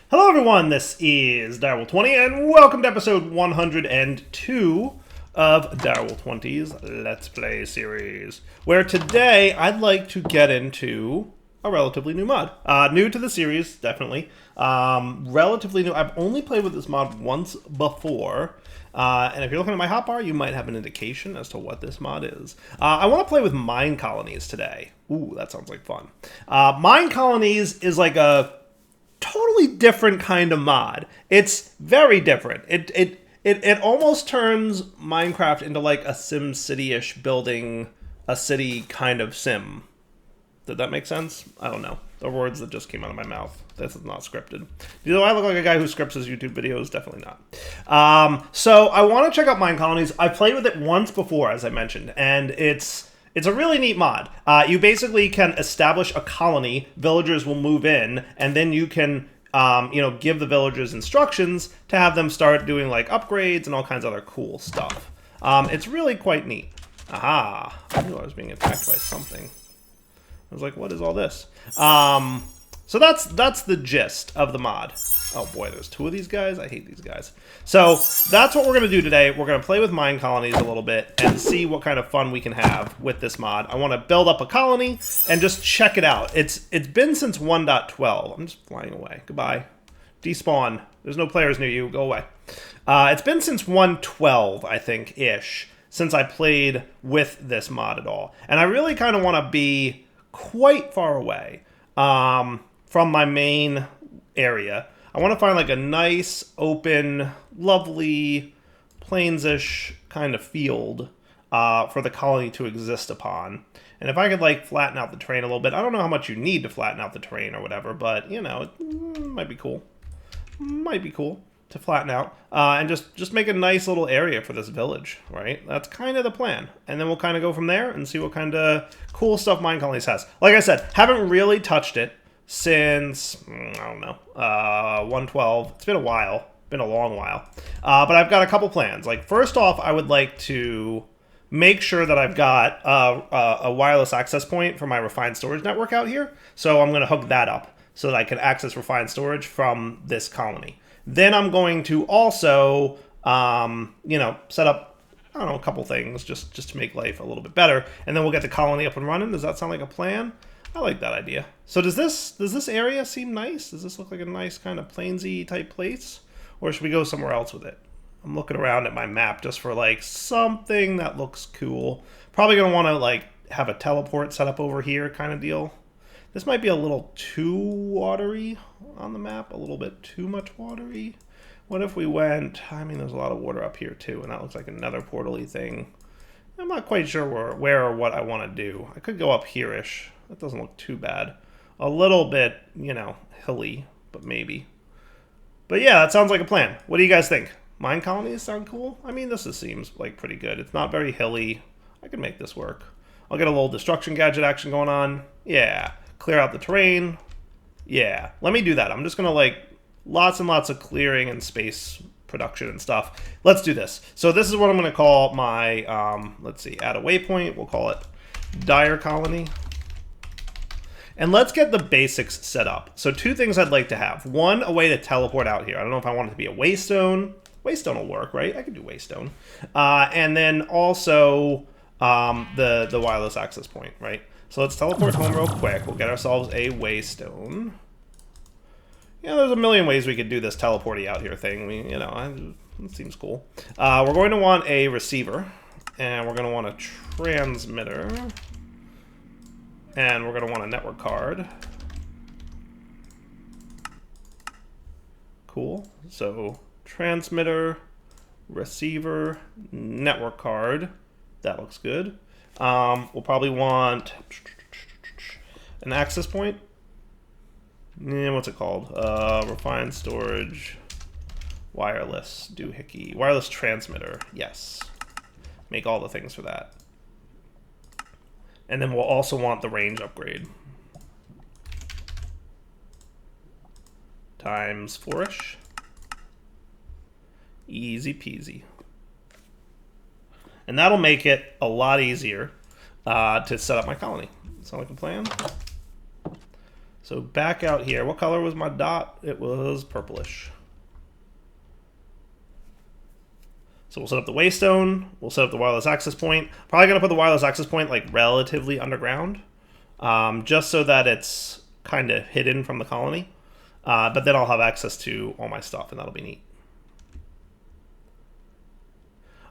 Hello everyone, this is DireColony and welcome to episode 102 of DireColony's Let's Play series, where today I'd like to get into a relatively new mod. New to the series, definitely. Relatively new. I've only played with this mod once before, and if you're looking at my hotbar, you might have an indication as to what this mod is. I want to play with MineColonies today. Ooh, that sounds like fun. MineColonies is like a totally different kind of mod. It's very different. It almost turns Minecraft into like a Sim City-ish building a city kind of sim. Did that make sense? I don't know. The words that just came out of my mouth. This is not scripted. Do I look like a guy who scripts his YouTube videos? Definitely not. So I want to check out MineColonies. I played with it once before, as I mentioned, and it's a really neat mod. You basically can establish a colony, villagers will move in, and then you can give the villagers instructions to have them start doing like upgrades and all kinds of other cool stuff. It's really quite neat. Aha, I knew I was being attacked by something. I was like, what is all this? So that's the gist of the mod. Oh boy, there's two of these guys. I hate these guys. So that's what we're going to do today. We're going to play with MineColonies a little bit and see what kind of fun we can have with this mod. I want to build up a colony and just check it out. It's been since 1.12. I'm just flying away. Goodbye. Despawn. There's no players near you. Go away. It's been since 1.12, I think, ish, since I played with this mod at all. And I really kind of want to be quite far away from my main area. I want to find like a nice, open, lovely, plains-ish kind of field for the colony to exist upon. And if I could like flatten out the terrain a little bit, I don't know how much you need to flatten out the terrain or whatever, but you know, it might be cool. Might be cool to flatten out and just make a nice little area for this village, right? That's kind of the plan. And then we'll kind of go from there and see what kind of cool stuff MineColonies has. Like I said, haven't really touched it since, I don't know, 1.12. It's been a while. Been a long while. But I've got a couple plans. Like, first off, I would like to make sure that I've got a wireless access point for my refined storage network out here. So I'm going to hook that up so that I can access refined storage from this colony. Then I'm going to also, set up, I don't know, a couple things just to make life a little bit better. And then we'll get the colony up and running. Does that sound like a plan? I like that idea. So does this area seem nice? Does this look like a nice kind of plainsy type place? Or should we go somewhere else with it? I'm looking around at my map just for like something that looks cool. Probably going to want to like have a teleport set up over here kind of deal. This might be a little too watery on the map, a little bit too much watery. What if we went, I mean, there's a lot of water up here too, and that looks like another portal-y thing. I'm not quite sure where or what I want to do. I could go up here-ish. That doesn't look too bad. A little bit, hilly, but maybe. But yeah, that sounds like a plan. What do you guys think? MineColonies sound cool? I mean, seems like pretty good. It's not very hilly. I can make this work. I'll get a little destruction gadget action going on. Yeah. Clear out the terrain. Yeah. Let me do that. I'm just going to like lots and lots of clearing and space production and stuff. Let's do this. So this is what I'm going to call my, let's see, add a waypoint. We'll call it DireColony. And let's get the basics set up. So two things I'd like to have. One, a way to teleport out here. I don't know if I want it to be a waystone. Waystone will work, right? I can do waystone. And then also the wireless access point, right? So let's teleport home real quick. We'll get ourselves a waystone. Yeah, there's a million ways we could do this teleporty out here thing. It seems cool. We're going to want a receiver. And we're going to want a transmitter. And we're going to want a network card. Cool. So, transmitter, receiver, network card. That looks good. We'll probably want an access point. What's it called? Refined storage, wireless, doohickey, wireless transmitter. Yes. Make all the things for that. And then we'll also want the range upgrade. Times 4-ish. Easy peasy. And that'll make it a lot easier to set up my colony. Sound like a plan? So back out here. What color was my dot? It was purplish. So we'll set up the waystone. We'll set up the wireless access point. Probably going to put the wireless access point like relatively underground, just so that it's kind of hidden from the colony. But then I'll have access to all my stuff, and that'll be neat.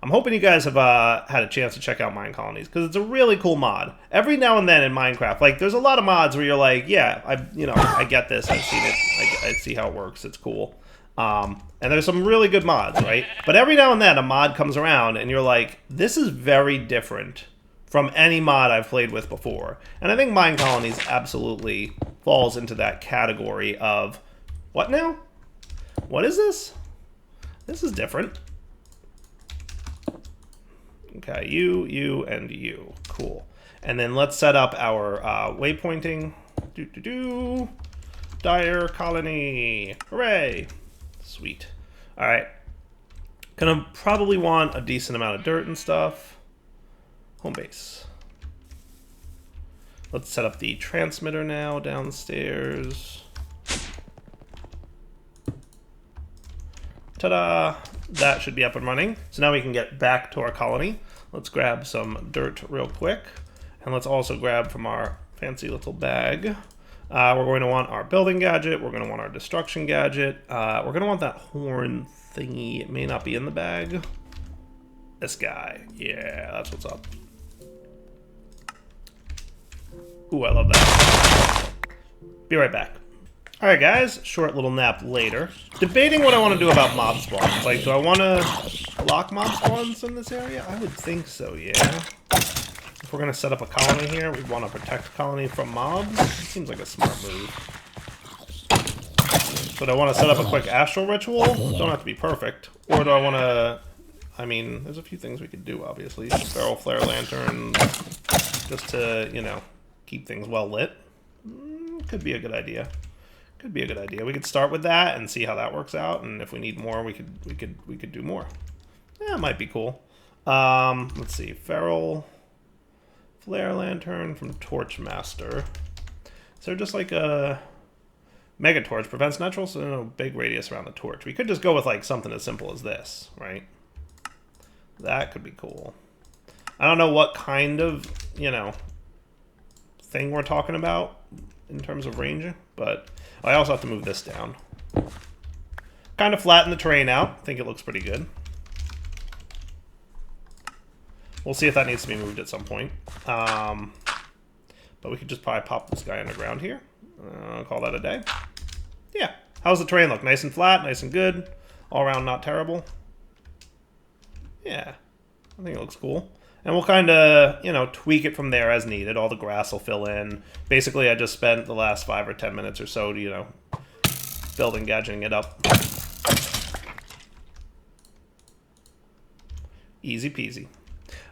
I'm hoping you guys have had a chance to check out MineColonies, because it's a really cool mod. Every now and then in Minecraft, like there's a lot of mods where you're like, yeah, I get this, I've seen it, I see how it works, it's cool. And there's some really good mods, right? But every now and then a mod comes around and you're like, this is very different from any mod I've played with before. And I think MineColonies absolutely falls into that category of, what now? What is this? This is different. Okay, you, and you. Cool. And then let's set up our waypointing. DireColony. Hooray. Sweet. All right. Gonna probably want a decent amount of dirt and stuff. Home base. Let's set up the transmitter now downstairs. Ta-da! That should be up and running. So now we can get back to our colony. Let's grab some dirt real quick. And let's also grab from our fancy little bag. We're going to want our building gadget. We're going to want our destruction gadget. We're going to want that horn thingy. It may not be in the bag. This guy. Yeah, that's what's up. Ooh, I love that. Be right back. Alright guys, short little nap later. Debating what I want to do about mob spawns. Like, do I want to lock mob spawns in this area? I would think so, yeah. If we're going to set up a colony here, we want to protect the colony from mobs. It seems like a smart move. So do I want to set up a quick astral ritual? Don't have to be perfect. Or do I want to... I mean, there's a few things we could do, obviously. Barrel flare lantern, just to, you know, keep things well lit. Could be a good idea. Could be a good idea. We could start with that and see how that works out, and if we need more, we could do more. Yeah, it might be cool. Let's see, feral flare lantern from Torchmaster. So just like a mega torch prevents natural, so no big radius around the torch. We could just go with like something as simple as this, right? That could be cool. I don't know what kind of, you know, thing we're talking about in terms of range, but I also have to move this down. Kind of flatten the terrain out. I think it looks pretty good. We'll see if that needs to be moved at some point. But we could just probably pop this guy underground here. Call that a day. Yeah. How's the terrain look? Nice and flat, nice and good. All around not terrible. Yeah. I think it looks cool. And we'll kind of, you know, tweak it from there as needed. All the grass will fill in. Basically, I just spent the last 5 or 10 minutes or so, you know, building, gadgeting it up. Easy peasy.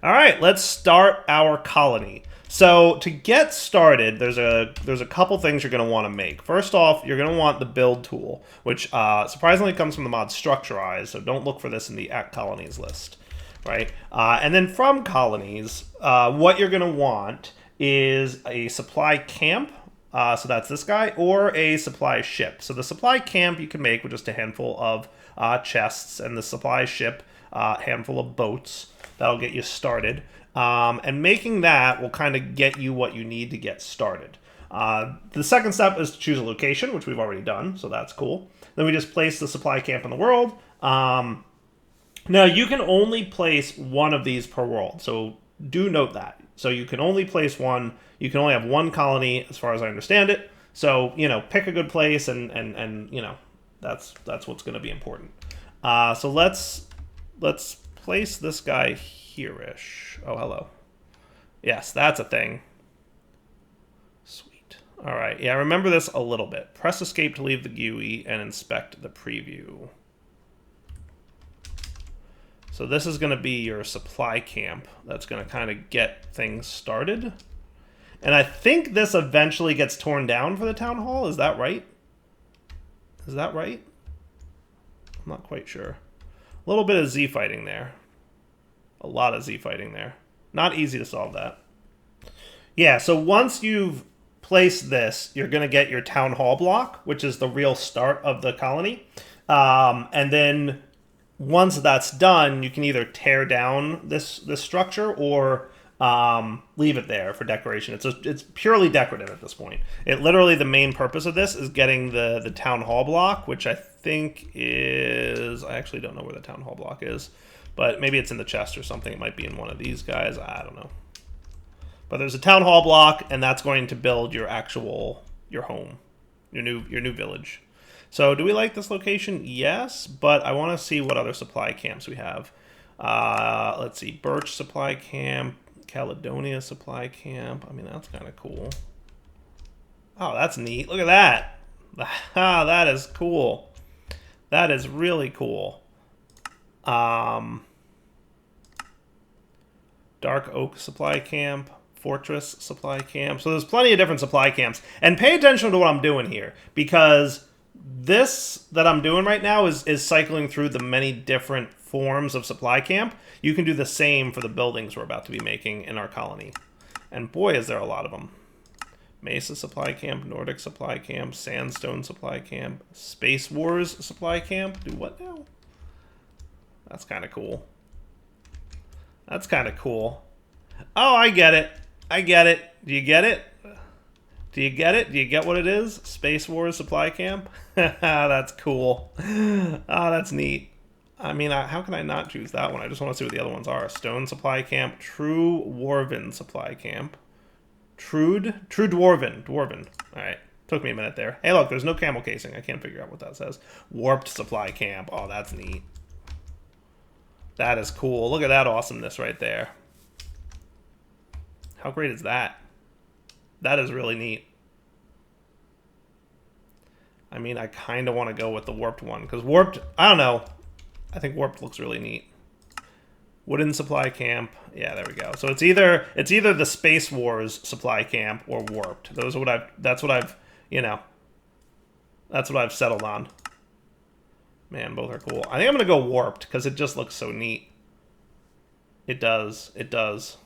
All right, let's start our colony. So to get started, there's a couple things you're going to want to make. First off, you're going to want the build tool, which surprisingly comes from the mod Structurize, so don't look for this in the @colonies list. Right? And then from colonies, what you're going to want is a supply camp, so that's this guy, or a supply ship. So the supply camp you can make with just a handful of chests, and the supply ship, handful of boats. That'll get you started. And making that will kind of get you what you need to get started. The second step is to choose a location, which we've already done, so that's cool. Then we just place the supply camp in the world. Now, you can only place one of these per world, so do note that. So you can only place one. You can only have one colony, as far as I understand it. So, you know, pick a good place, and you know, that's what's going to be important. So let's place this guy here-ish. Oh, hello. Yes, that's a thing. Sweet. All right. Yeah, remember this a little bit. Press escape to leave the GUI and inspect the preview. So this is going to be your supply camp. That's going to kind of get things started. And I think this eventually gets torn down for the town hall. Is that right? Is that right? I'm not quite sure. A little bit of Z fighting there. A lot of Z fighting there. Not easy to solve that. Yeah, so once you've place this, you're going to get your town hall block, which is the real start of the colony. And then once that's done, you can either tear down this structure or leave it there for decoration. It's purely decorative at this point. It literally, the main purpose of this is getting the town hall block, which I think is, I actually don't know where the town hall block is, but maybe it's in the chest or something. It might be in one of these guys. I don't know. But there's a town hall block, and that's going to build your home, your new village. So do we like this location? Yes, but I want to see what other supply camps we have. Let's see, Birch Supply Camp, Caledonia Supply Camp. I mean, that's kind of cool. Oh, that's neat. Look at that. That is cool. That is really cool. Dark Oak Supply Camp, Fortress Supply Camp. So there's plenty of different supply camps. And pay attention to what I'm doing here, because this that I'm doing right now is cycling through the many different forms of supply camp. You can do the same for the buildings we're about to be making in our colony. And boy, is there a lot of them. Mesa Supply Camp, Nordic Supply Camp, Sandstone Supply Camp, Space Wars Supply Camp. Do what now? That's kind of cool. That's kind of cool. Oh, I get it. I get it. Do you get it? Do you get it? Do you get what it is? Space Wars Supply Camp? That's cool. Oh, that's neat. I mean, how can I not choose that one? I just want to see what the other ones are. Stone Supply Camp, True Dwarven Supply Camp. True Dwarven. Dwarven. All right. Took me a minute there. Hey, look, there's no camel casing. I can't figure out what that says. Warped Supply Camp. Oh, that's neat. That is cool. Look at that awesomeness right there. How great is that? That is really neat. I mean, I kind of want to go with the Warped one, because Warped, I don't know. I think Warped looks really neat. Wooden Supply Camp. Yeah, there we go. So it's either the Space Wars Supply Camp or Warped. That's what I've settled on. Man, both are cool. I think I'm going to go Warped because it just looks so neat. It does. It does.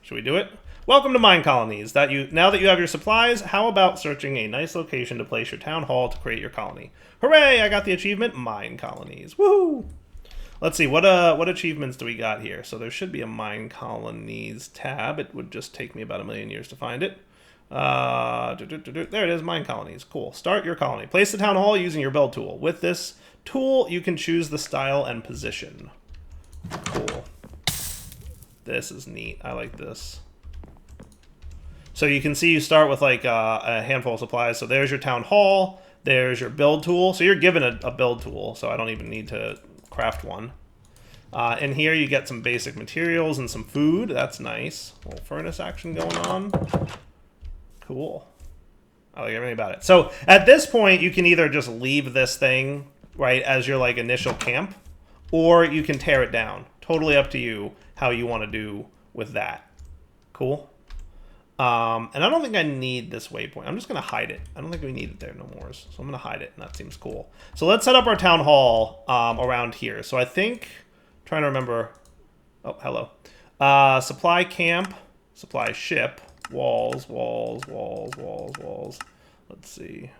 Should we do it? Welcome to MineColonies. Now that you have your supplies, how about searching a nice location to place your town hall to create your colony? Hooray! I got the achievement, MineColonies. Woohoo! Let's see, what achievements do we got here? So there should be a MineColonies tab. It would just take me about 1,000,000 years to find it. There it is, MineColonies. Cool. Start your colony. Place the town hall using your build tool. With this tool, you can choose the style and position. Cool. This is neat. I like this. So you can see you start with like a handful of supplies. So there's your town hall. There's your build tool. So you're given a build tool. So I don't even need to craft one. In here you get some basic materials and some food. That's nice. A little furnace action going on. Cool. I like everything about it. So at this point, you can either just leave this thing, right, as your like initial camp, or you can tear it down. Totally up to you how you want to do with that. Cool. And I don't think I need this waypoint. I'm just going to hide it. I don't think we need it there no more. So I'm going to hide it, and that seems cool. So let's set up our town hall around here. So I think, trying to remember, oh, hello. Supply camp, supply ship, walls. Let's see.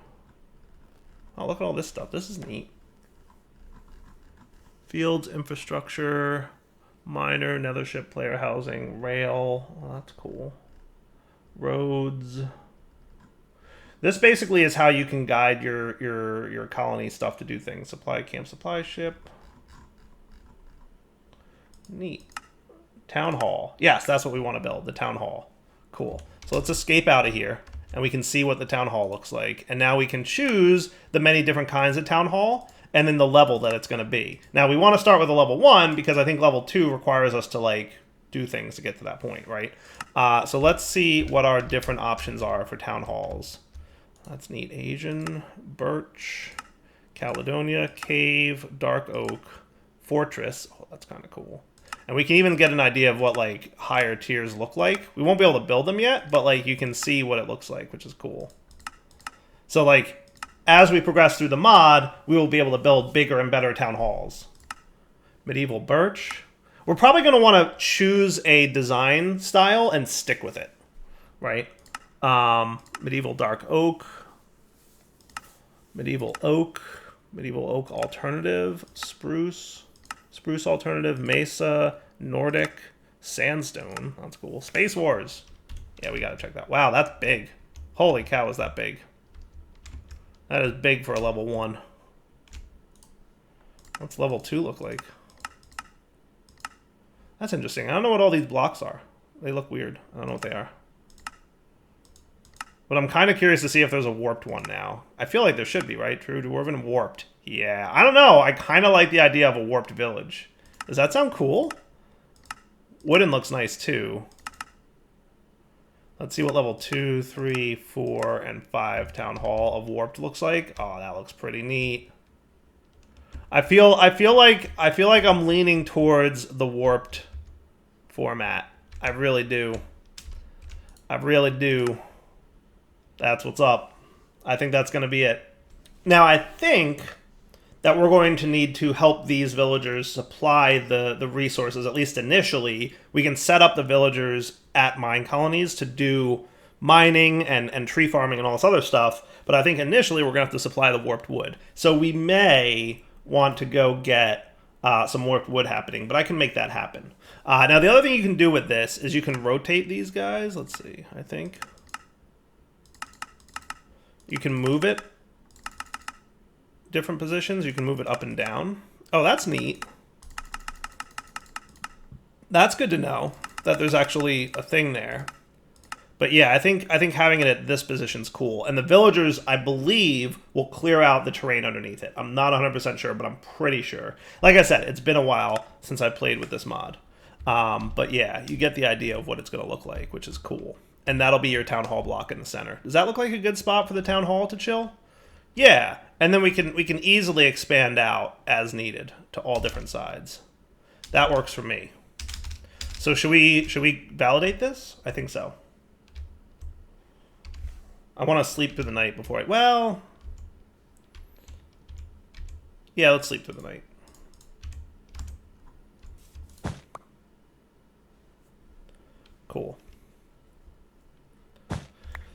Oh, look at all this stuff. This is neat. Fields, infrastructure, miner, nethership, player housing, rail. Oh, that's cool. Roads. This basically is how you can guide your colony stuff to do things. Supply camp, supply ship. Neat. Town hall. Yes, that's what we want to build, the town hall. Cool. So let's escape out of here, and we can see what the town hall looks like. And now we can choose the many different kinds of town hall, and then the level that it's going to be. Now we want to start with a level 1, because I think level 2 requires us to like do things to get to that point, right? So let's see what our different options are for town halls. That's neat. Asian, Birch, Caledonia, Cave, Dark Oak, Fortress. Oh, that's kind of cool. And we can even get an idea of what like higher tiers look like. We won't be able to build them yet, but like you can see what it looks like, which is cool. So like as we progress through the mod, we will be able to build bigger and better town halls. Medieval Birch. We're probably going to want to choose a design style and stick with it, right? Medieval dark oak. Medieval oak. Medieval oak alternative. Spruce. Spruce alternative. Mesa. Nordic. Sandstone. That's cool. Space Wars. Yeah, we gotta check that. Wow, that's big. Holy cow, is that big. That is big for a level 1. What's level 2 look like? That's interesting. I don't know what all these blocks are. They look weird. I don't know what they are. But I'm kind of curious to see if there's a warped one now. I feel like there should be, right? True Dwarven warped. Yeah, I don't know. I kind of like the idea of a warped village. Does that sound cool? Wooden looks nice too. Let's see what level 2, 3, 4, and 5 Town Hall of Warped looks like. Oh, that looks pretty neat. I feel like I'm leaning towards the warped format. I really do. I really do. That's what's up. I think that's going to be it. Now, I think that we're going to need to help these villagers supply the resources, at least initially. We can set up the villagers at MineColonies to do mining and tree farming and all this other stuff, but I think initially we're going to have to supply the warped wood. So we may want to go get some warped wood happening, but I can make that happen. Now, the other thing you can do with this is you can rotate these guys. Let's see, I think. You can move it different positions. You can move it up and down. Oh, that's neat. That's good to know that there's actually a thing there. But yeah, I think having it at this position is cool. And the villagers, I believe, will clear out the terrain underneath it. I'm not 100% sure, but I'm pretty sure. Like I said, it's been a while since I played with this mod. But yeah, you get the idea of what it's going to look like, which is cool. And that'll be your town hall block in the center. Does that look like a good spot for the town hall to chill? Yeah, and then we can easily expand out as needed to all different sides. That works for me. So should we validate this? I think so. I want to sleep through the night before well, yeah, let's sleep through the night. Cool.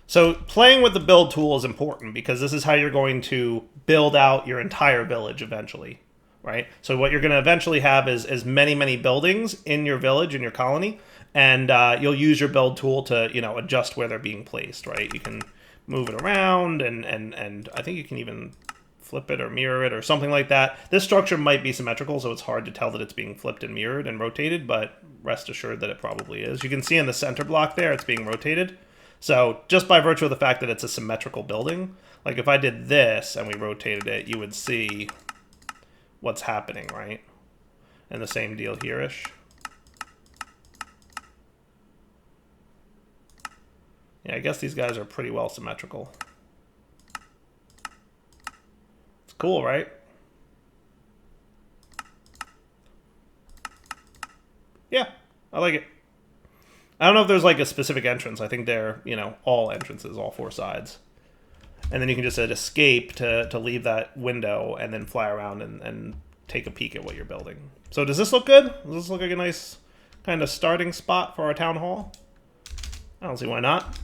So playing with the build tool is important because this is how you're going to build out your entire village eventually, right? So what you're going to eventually have is many buildings in your village, in your colony, and you'll use your build tool to, you know, adjust where they're being placed, right? You can move it around, and I think you can even flip it or mirror it or something like that. This structure might be symmetrical, so it's hard to tell that it's being flipped and mirrored and rotated, but rest assured that it probably is. You can see in the center block there, it's being rotated. So just by virtue of the fact that it's a symmetrical building, like if I did this and we rotated it, you would see what's happening, right? And the same deal here-ish. Yeah, I guess these guys are pretty well symmetrical. It's cool, right? Yeah, I like it. I don't know if there's like a specific entrance. I think they're, you know, all entrances, all four sides. And then you can just hit escape to leave that window and then fly around and take a peek at what you're building. So does this look good? Does this look like a nice kind of starting spot for our town hall? I don't see why not.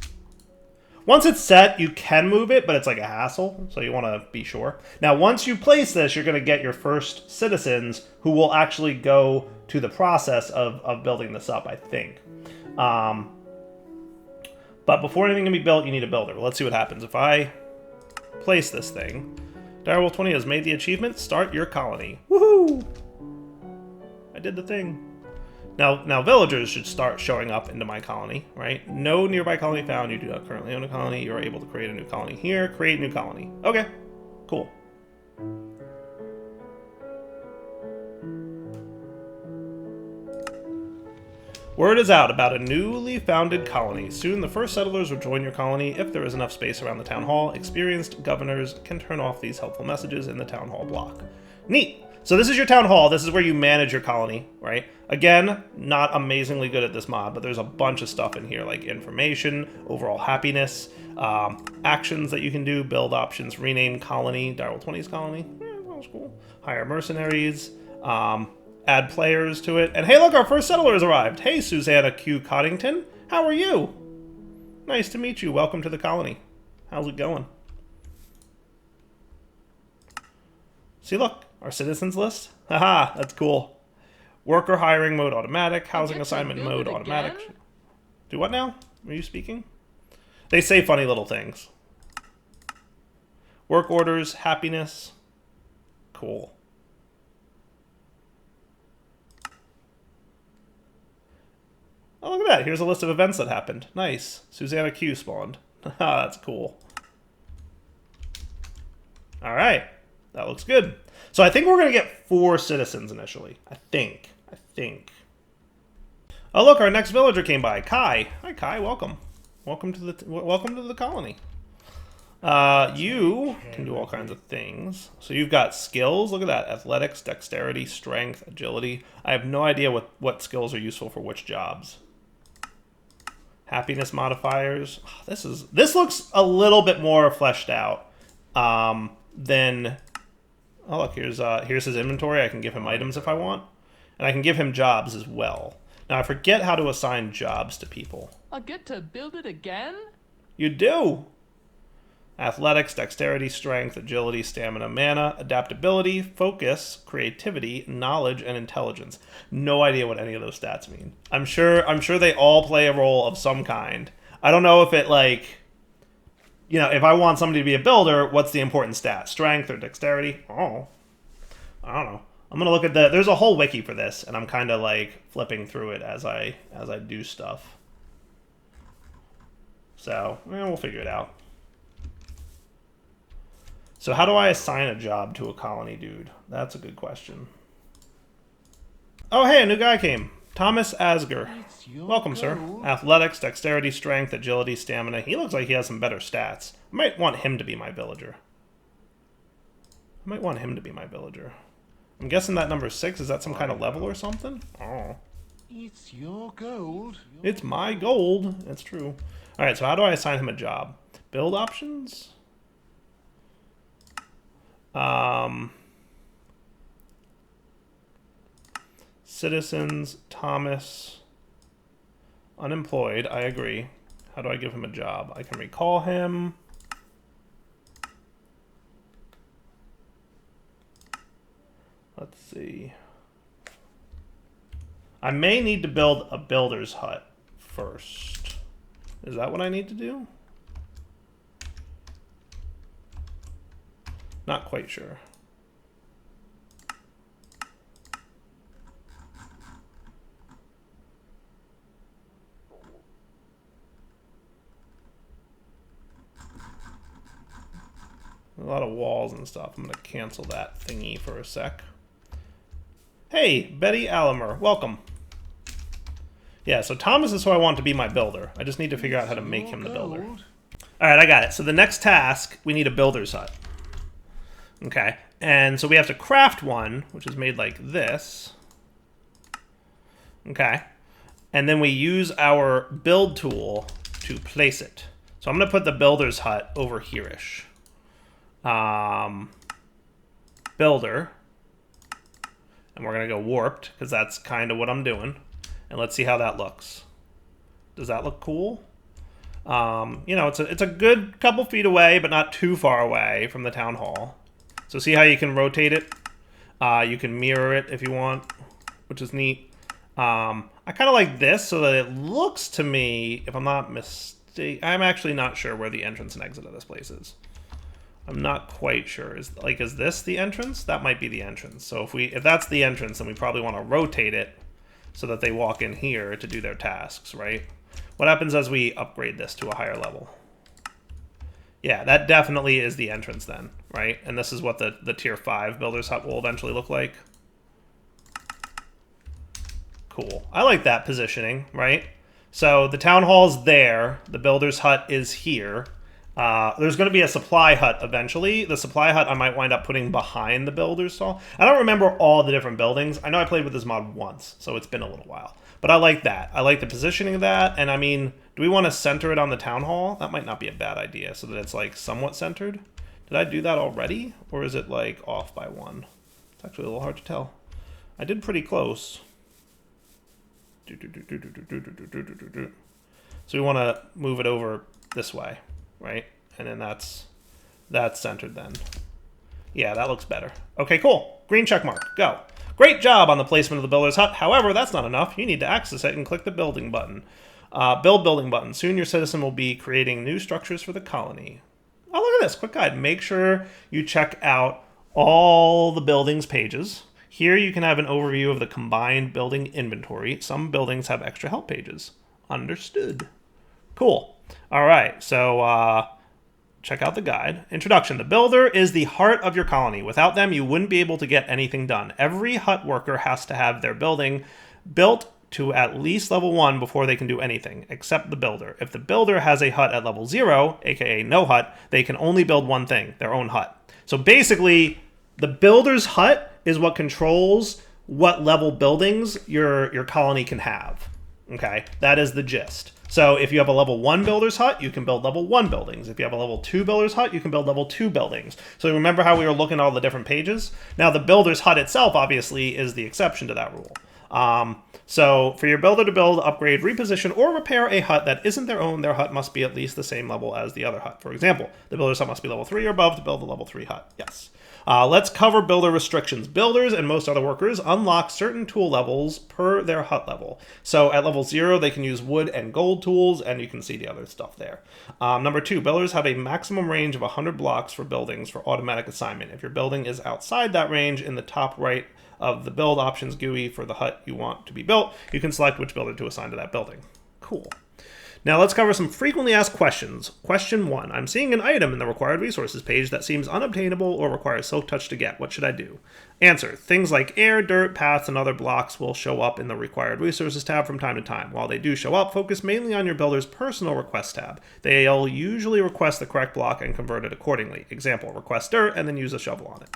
Once it's set, you can move it, but it's like a hassle, so you want to be sure. Now, once you place this, you're going to get your first citizens who will actually go to the process of building this up, I think. But before anything can be built, you need a builder. Let's see what happens. If I place this thing, Direwolf 20 has made the achievement, start your colony. Woohoo! I did the thing. Now villagers should start showing up into my colony, right? No nearby colony found. You do not currently own a colony. You are able to create a new colony here. Create new colony. Okay, cool. Word is out about a newly founded colony. Soon the first settlers will join your colony if there is enough space around the town hall. Experienced governors can turn off these helpful messages in the town hall block. Neat. So this is your town hall. This is where you manage your colony, right? Again, not amazingly good at this mod, but there's a bunch of stuff in here like information, overall happiness, actions that you can do, build options, rename colony, Direwolf 20's colony. That was cool. Hire mercenaries, add players to it. And hey, look, our first settler has arrived. Hey, Susanna Q. Coddington. How are you? Nice to meet you. Welcome to the colony. How's it going? See, look, our citizens list. Haha, that's cool. Worker hiring mode automatic. Housing assignment mode automatic. Again? Do what now? Are you speaking? They say funny little things. Work orders, happiness. Cool. Oh, look at that. Here's a list of events that happened. Nice. Susanna Q spawned. Haha, that's cool. All right. That looks good. So I think we're going to get 4 citizens initially. I think. Oh, look, our next villager came by. Kai. Hi, Kai. Welcome. Welcome to the colony. You can do all kinds of things. So you've got skills. Look at that. Athletics, dexterity, strength, agility. I have no idea what skills are useful for which jobs. Happiness modifiers. This looks a little bit more fleshed out than... Oh, look, here's his inventory. I can give him items if I want. And I can give him jobs as well. Now, I forget how to assign jobs to people. I get to build it again? You do! Athletics, dexterity, strength, agility, stamina, mana, adaptability, focus, creativity, knowledge, and intelligence. No idea what any of those stats mean. I'm sure they all play a role of some kind. I don't know if it, like... You know, if I want somebody to be a builder, what's the important stat? Strength or dexterity? Oh, I don't know. I'm gonna look at there's a whole wiki for this, and I'm kind of like flipping through it as I do stuff. So we'll figure it out. So how do I assign a job to a colony dude? That's a good question. Oh, hey, a new guy came. Thomas Asger. Welcome, sir. Athletics, dexterity, strength, agility, stamina. He looks like he has some better stats. I might want him to be my villager. I'm guessing that number 6, is that some kind of level or something? Oh. It's your gold. It's my gold. That's true. Alright, so how do I assign him a job? Build options? Citizens, Thomas, unemployed, I agree. How do I give him a job? I can recall him. Let's see. I may need to build a builder's hut first. Is that what I need to do? Not quite sure. A lot of walls and stuff. I'm going to cancel that thingy for a sec. Hey, Betty Alamer. Welcome. Yeah, so Thomas is who I want to be my builder. I just need to figure out how to make him the builder. Alright, I got it. So the next task, we need a builder's hut. Okay, and so we have to craft one, which is made like this. Okay, and then we use our build tool to place it. So I'm going to put the builder's hut over here-ish. Builder, and we're gonna go warped because that's kind of what I'm doing, and let's see how that looks. Does that look cool? You know, it's a good couple feet away, but not too far away from the town hall. So see how you can rotate it? You can mirror it if you want, which is neat. I kind of like this so that it looks to me, if I'm not mistaken, I'm actually not sure where the entrance and exit of this place is. I'm not quite sure. Is this the entrance? That might be the entrance. So if that's the entrance, then we probably want to rotate it so that they walk in here to do their tasks, right? What happens as we upgrade this to a higher level? Yeah, that definitely is the entrance then, right? And this is what the tier 5 builder's hut will eventually look like. Cool. I like that positioning, right? So the town hall's there. The builder's hut is here. There's going to be a supply hut eventually. The supply hut I might wind up putting behind the builder's hall. I don't remember all the different buildings. I know I played with this mod once, so it's been a little while. But I like that. I like the positioning of that. And I mean, do we want to center it on the town hall? That might not be a bad idea, so that it's like somewhat centered. Did I do that already? Or is it like off by 1? It's actually a little hard to tell. I did pretty close. So we want to move it over this way, right? And then that's centered then. Yeah, that looks better. Okay, cool. Green check mark. Go. Great job on the placement of the builder's hut. However, that's not enough. You need to access it and click the building button. Build building button. Soon your citizen will be creating new structures for the colony. Oh, look at this. Quick guide. Make sure you check out all the buildings pages. Here you can have an overview of the combined building inventory. Some buildings have extra help pages. Understood. Cool. All right. So check out the guide. Introduction. The builder is the heart of your colony. Without them, you wouldn't be able to get anything done. Every hut worker has to have their building built to at least level 1 before they can do anything, except the builder. If the builder has a hut at level 0, aka no hut, they can only build one thing, their own hut. So basically, the builder's hut is what controls what level buildings your colony can have. Okay, that is the gist. So if you have a level 1 builder's hut, you can build level 1 buildings. If you have a level 2 builder's hut, you can build level 2 buildings. So remember how we were looking at all the different pages? Now the builder's hut itself, obviously, is the exception to that rule. So for your builder to build, upgrade, reposition, or repair a hut that isn't their own, their hut must be at least the same level as the other hut. For example, the builder's hut must be level 3 or above to build a level 3 hut. Yes. Let's cover builder restrictions. Builders and most other workers unlock certain tool levels per their hut level. So at level 0, they can use wood and gold tools, and you can see the other stuff there. Number 2, builders have a maximum range of 100 blocks for buildings for automatic assignment. If your building is outside that range, in the top right of the build options GUI for the hut you want to be built, you can select which builder to assign to that building. Cool. Now let's cover some frequently asked questions. Question 1. I'm seeing an item in the required resources page that seems unobtainable or requires silk touch to get. What should I do? Answer. Things like air, dirt, paths, and other blocks will show up in the required resources tab from time to time. While they do show up, focus mainly on your builder's personal request tab. They'll usually request the correct block and convert it accordingly. Example, request dirt and then use a shovel on it.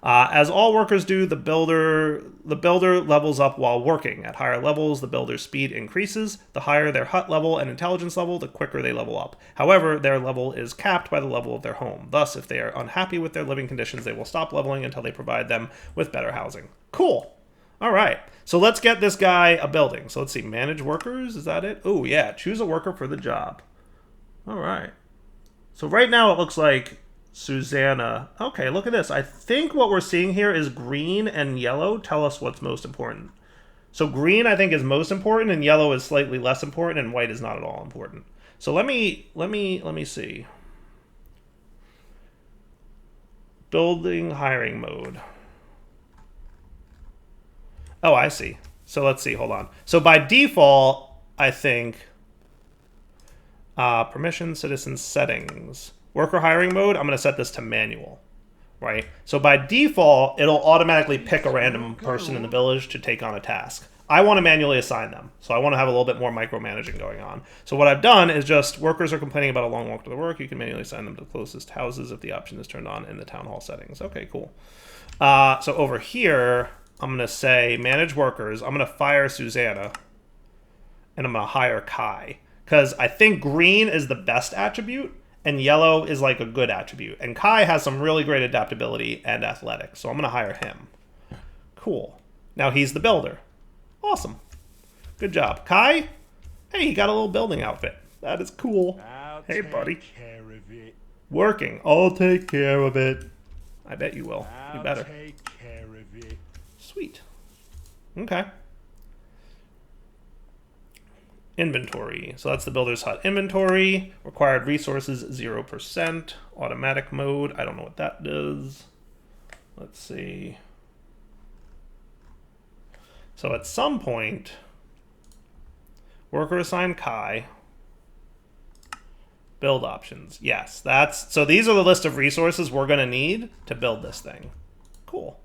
As all workers do, the builder levels up while working. At higher levels, the builder's speed increases. The higher their hut level and intelligence level, the quicker they level up. However, their level is capped by the level of their home. Thus, if they are unhappy with their living conditions, they will stop leveling until they provide them with better housing. Cool. All right. So let's get this guy a building. So let's see. Manage workers. Is that it? Oh, yeah. Choose a worker for the job. All right. So right now it looks like Susanna. Okay, look at this. I think what we're seeing here is green and yellow tell us what's most important. So green I think is most important and yellow is slightly less important and white is not at all important. So let me see. Building hiring mode. Oh, I see. So let's see, hold on. So by default, I think permission, citizen settings. Worker hiring mode, I'm going to set this to manual, right? So by default, it'll automatically pick a random person in the village to take on a task. I want to manually assign them, so I want to have a little bit more micromanaging going on. So what I've done is just, workers are complaining about a long walk to the work, you can manually assign them to the closest houses if the option is turned on in the town hall settings. Okay, cool. So over here, I'm going to say manage workers. I'm going to fire Susanna, and I'm going to hire Kai, because I think green is the best attribute, and yellow is like a good attribute. And Kai has some really great adaptability and athletics, so I'm going to hire him. Cool. Now he's the builder. Awesome. Good job. Kai, hey, you got a little building outfit. That is cool. Hey, buddy. Care of it. Working. I'll take care of it. I bet you will. You better. Take care of it. Sweet. Okay. Inventory. So that's the builder's hut inventory. Required resources 0%. Automatic mode. I don't know what that does. Let's see. So at some point, worker assigned Kai. Build options. Yes, that's so these are the list of resources we're going to need to build this thing. Cool.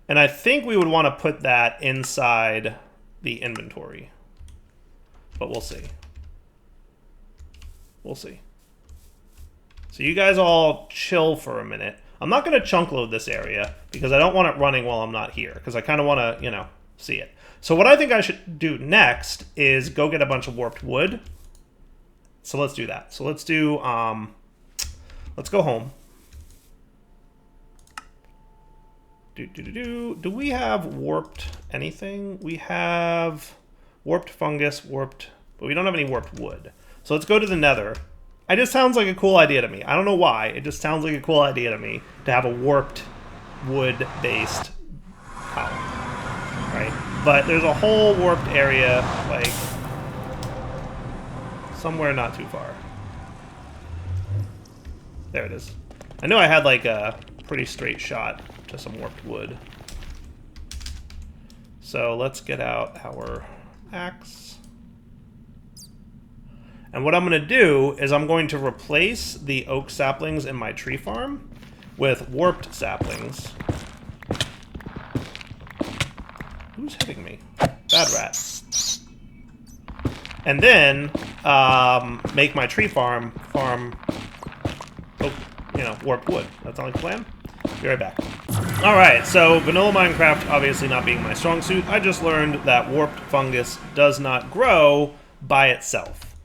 And I think we would want to put that inside the inventory, but we'll see. We'll see. So you guys all chill for a minute. I'm not going to chunk load this area because I don't want it running while I'm not here because I kind of want to, you know, see it. So what I think I should do next is go get a bunch of warped wood. So let's do that. So let's do, let's go home. Do we have warped anything? We have Warped fungus, warped... But we don't have any warped wood. So let's go to the nether. It just sounds like a cool idea to me. I don't know why. It just sounds like a cool idea to me to have a warped wood-based colony. Right? But there's a whole warped area, like, somewhere not too far. There it is. I know I had, like, a pretty straight shot to some warped wood. So let's get out our axe. And what I'm going to do is I'm going to replace the oak saplings in my tree farm with warped saplings. Who's hitting me? Bad rat. And then make my tree farm warped wood. That sound like a plan? Be right back. Alright, so vanilla Minecraft obviously not being my strong suit, I just learned that warped fungus does not grow by itself.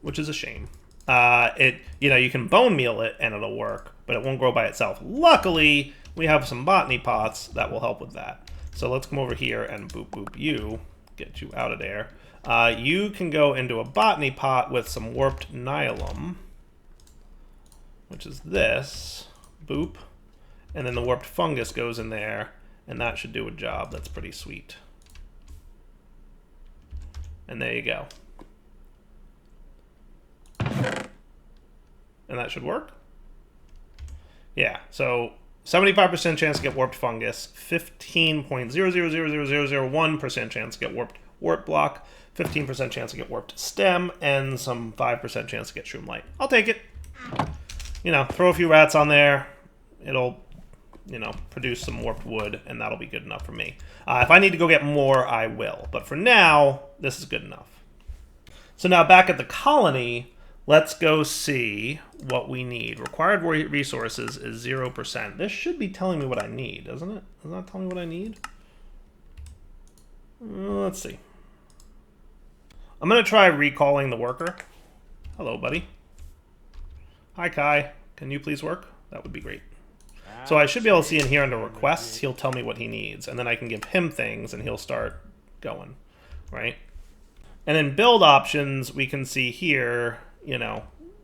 Which is a shame. You can bone meal it and it'll work, but it won't grow by itself. Luckily, we have some botany pots that will help with that. So let's come over here and boop boop you, get you out of there. You can go into a botany pot with some warped nyelum, which is this. Boop. And then the warped fungus goes in there, and that should do a job. That's pretty sweet. And there you go. And that should work. Yeah, so 75% chance to get warped fungus, 15.0000001% chance to get warp block, 15% chance to get warped stem, and some 5% chance to get shroom light. I'll take it. You know, throw a few rats on there. It'll, produce some warped wood, and that'll be good enough for me. If I need to go get more, I will. But for now, this is good enough. So now back at the colony, let's go see what we need. Required resources is 0%. This should be telling me what I need, doesn't it? Does that tell me what I need? Let's see. I'm going to try recalling the worker. Hello, buddy. Hi, Kai. Can you please work? That would be great. So I should be able to see in here under requests, he'll tell me what he needs. And then I can give him things and he'll start going, right? And in build options, we can see here,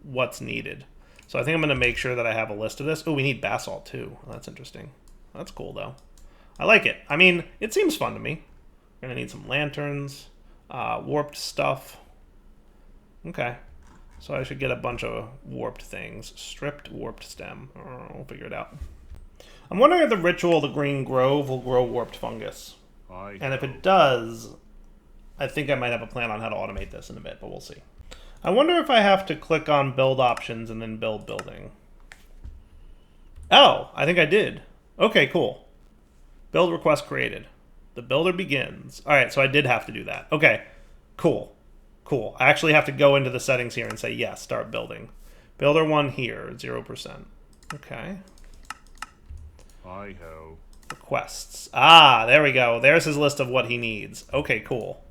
what's needed. So I think I'm going to make sure that I have a list of this. Oh, we need basalt too. Oh, that's interesting. That's cool though. I like it. I mean, it seems fun to me. We're going to need some lanterns, warped stuff. Okay. So I should get a bunch of warped things. Stripped warped stem. We'll figure it out. I'm wondering if the ritual of the Green Grove will grow warped fungus. And if it does, I think I might have a plan on how to automate this in a bit, but we'll see. I wonder if I have to click on build options and then build building. Oh, I think I did. Okay, cool. Build request created. The builder begins. All right, so I did have to do that. Okay, cool. Cool. I actually have to go into the settings here and say, yes, start building. Builder 1 here, 0%. Okay. Hi-ho. Requests. Ah, there we go. There's his list of what he needs. Okay, cool.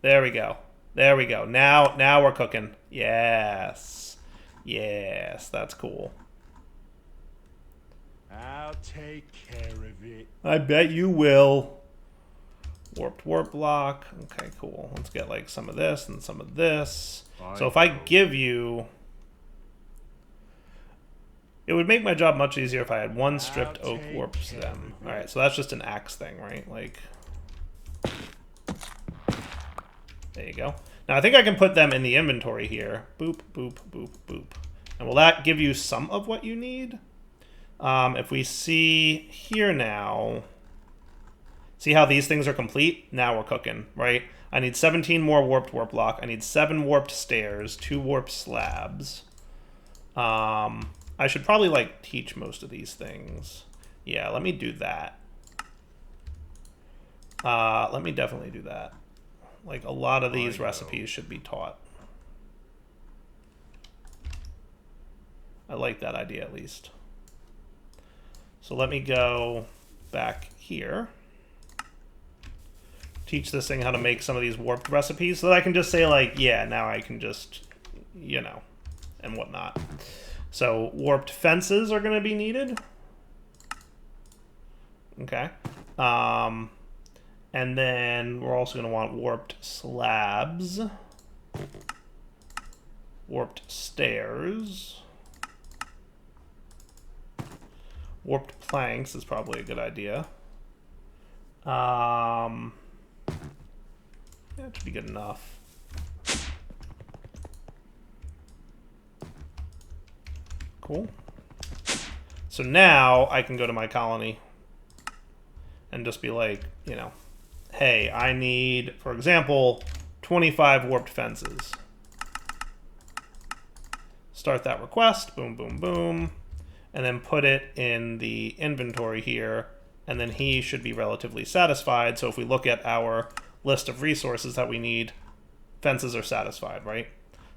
There we go. There we go. Now we're cooking. Yes. Yes, that's cool. I'll take care of it. I bet you will. Warped warp block. Okay, cool. Let's get like some of this and some of this. So if I give you... It would make my job much easier if I had one stripped oak warp stem. Alright, so that's just an axe thing, right? Like... There you go. Now I think I can put them in the inventory here. Boop, boop, boop, boop. And will that give you some of what you need? If we see here now... See how these things are complete? Now we're cooking, right? I need 17 more warped warp block. I need 7 warped stairs, 2 warped slabs. I should probably, like, teach most of these things. Yeah, let me do that. Let me definitely do that. Like, a lot of these recipes should be taught. I like that idea, at least. So let me go back here. Teach this thing how to make some of these warped recipes so that I can just say, like, yeah, now I can just, and whatnot. So warped fences are going to be needed. Okay. And then we're also going to want warped slabs. Warped stairs. Warped planks is probably a good idea. That should be good enough. Cool. So now I can go to my colony and just be like, you know, hey, I need, for example, 25 warped fences. Start that request, boom, boom, boom, and then put it in the inventory here, and then he should be relatively satisfied. So if we look at our list of resources that we need, fences are satisfied, right?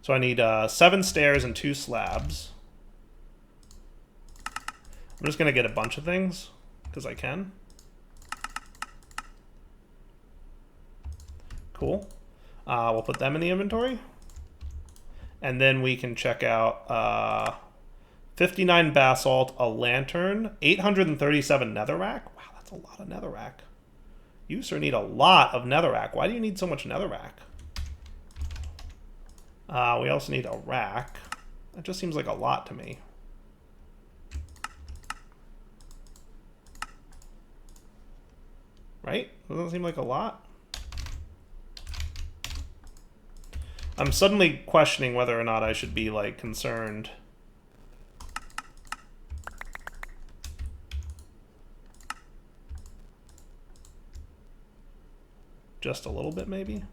So I need 7 stairs and 2 slabs. I'm just going to get a bunch of things, because I can. Cool. We'll put them in the inventory. And then we can check out 59 basalt, a lantern, 837 netherrack. Wow, that's a lot of netherrack. You, sir, need a lot of netherrack. Why do you need so much netherrack? We also need a rack. That just seems like a lot to me. Right? Doesn't seem like a lot. I'm suddenly questioning whether or not I should be, like, concerned. Just a little bit, maybe?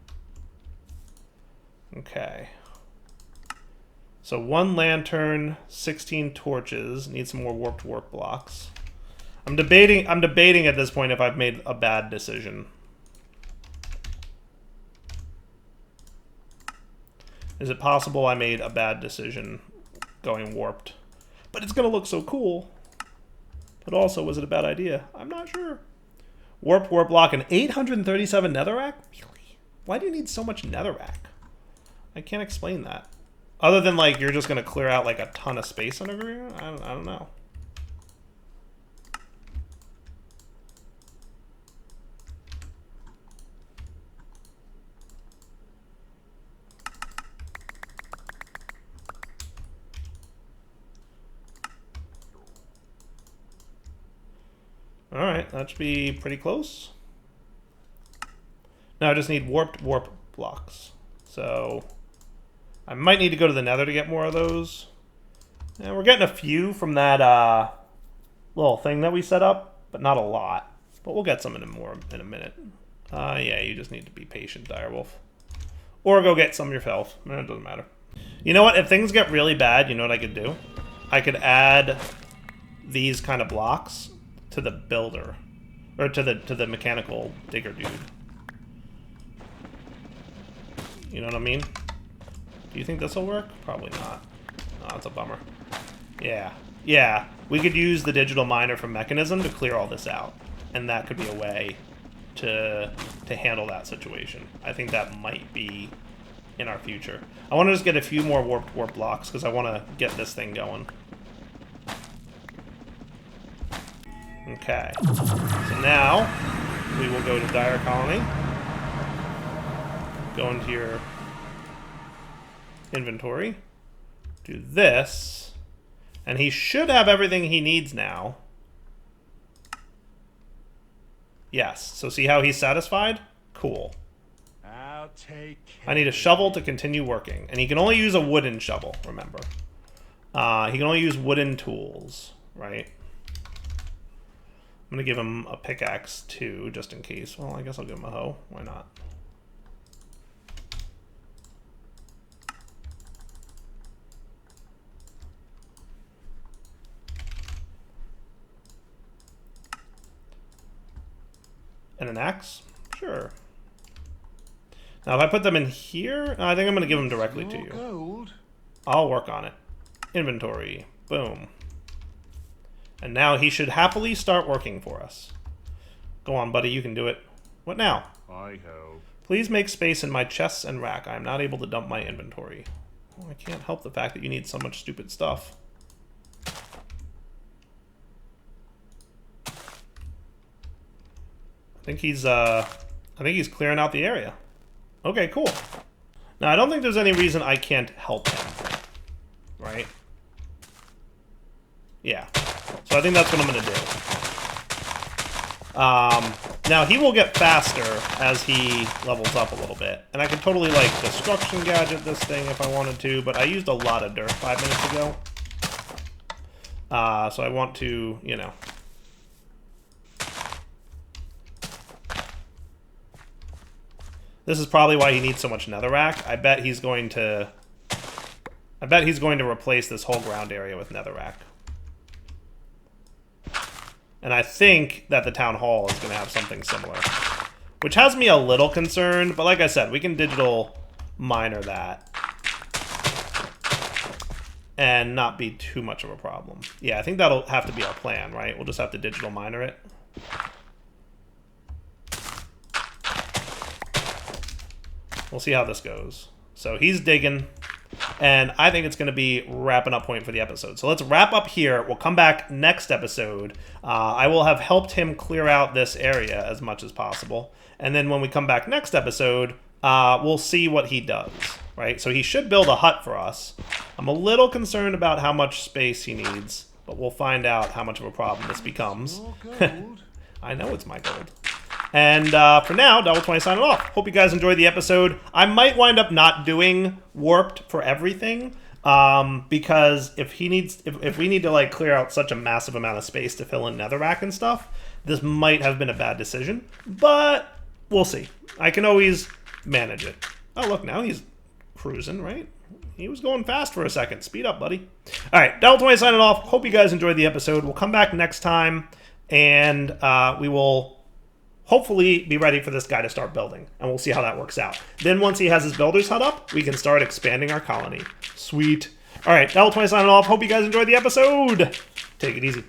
Okay. So 1 lantern, 16 torches. Need some more warped warp blocks. I'm debating at this point if I've made a bad decision. Is it possible I made a bad decision going warped? But it's going to look so cool. But also, was it a bad idea? I'm not sure. Warped warp block and 837 netherrack? Really? Why do you need so much netherrack? I can't explain that. Other than, like, you're just going to clear out, like, a ton of space underground? I don't know. Alright, that should be pretty close. Now I just need warped warp blocks. So I might need to go to the nether to get more of those. And we're getting a few from that little thing that we set up, but not a lot. But we'll get some in a minute. Yeah, you just need to be patient, Direwolf. Or go get some yourself. It doesn't matter. You know what? If things get really bad, you know what I could do? I could add these kind of blocks to the builder, or to the mechanical digger dude. You know what I mean? Do you think this will work? Probably not. Oh, that's a bummer. Yeah. Yeah. We could use the digital miner from Mechanism to clear all this out. And that could be a way to handle that situation. I think that might be in our future. I want to just get a few more warp blocks because I want to get this thing going. Okay. So now we will go to DireColony. Go into your inventory. Do this. And he should have everything he needs now. Yes. So see how he's satisfied? Cool. I'll take care. I need a shovel to continue working. And he can only use a wooden shovel, remember. He can only use wooden tools, right? I'm going to give him a pickaxe, too, just in case. Well, I guess I'll give him a hoe. Why not? And an axe? Sure. Now, if I put them in here, I think I'm going to give them directly to you. Gold. I'll work on it. Inventory. Boom. And now he should happily start working for us. Go on, buddy. You can do it. What now? I hope. Please make space in my chests and rack. I am not able to dump my inventory. Well, I can't help the fact that you need so much stupid stuff. I think he's I think he's clearing out the area. Okay, cool. Now, I don't think there's any reason I can't help him. Right? Yeah. So I think that's what I'm going to do. Now, he will get faster as he levels up a little bit. And I could totally, like, destruction gadget this thing if I wanted to, but I used a lot of dirt 5 minutes ago. So I want to, you know... This is probably why he needs so much netherrack. I bet he's going to replace this whole ground area with netherrack. And I think that the town hall is going to have something similar. Which has me a little concerned, but like I said, we can digital miner that. And not be too much of a problem. Yeah, I think that'll have to be our plan, right? We'll just have to digital miner it. We'll see how this goes. So he's digging, and I think it's going to be wrapping up point for the episode. So let's wrap up here. We'll come back next episode. I will have helped him clear out this area as much as possible. And then when we come back next episode, we'll see what he does, right? So he should build a hut for us. I'm a little concerned about how much space he needs, but we'll find out how much of a problem this becomes. I know it's my gold. And for now, Double20 signing off. Hope you guys enjoyed the episode. I might wind up not doing warped for everything, because if we need to like clear out such a massive amount of space to fill in netherrack and stuff, this might have been a bad decision. But we'll see. I can always manage it. Oh look, now he's cruising, right? He was going fast for a second. Speed up, buddy. All right, Double20 signing off. Hope you guys enjoyed the episode. We'll come back next time, and we will hopefully be ready for this guy to start building, and we'll see how that works out. Then once he has his builder's hut up, we can start expanding our colony. Sweet. All right, Double20 signing off. Hope you guys enjoyed the episode. Take it easy.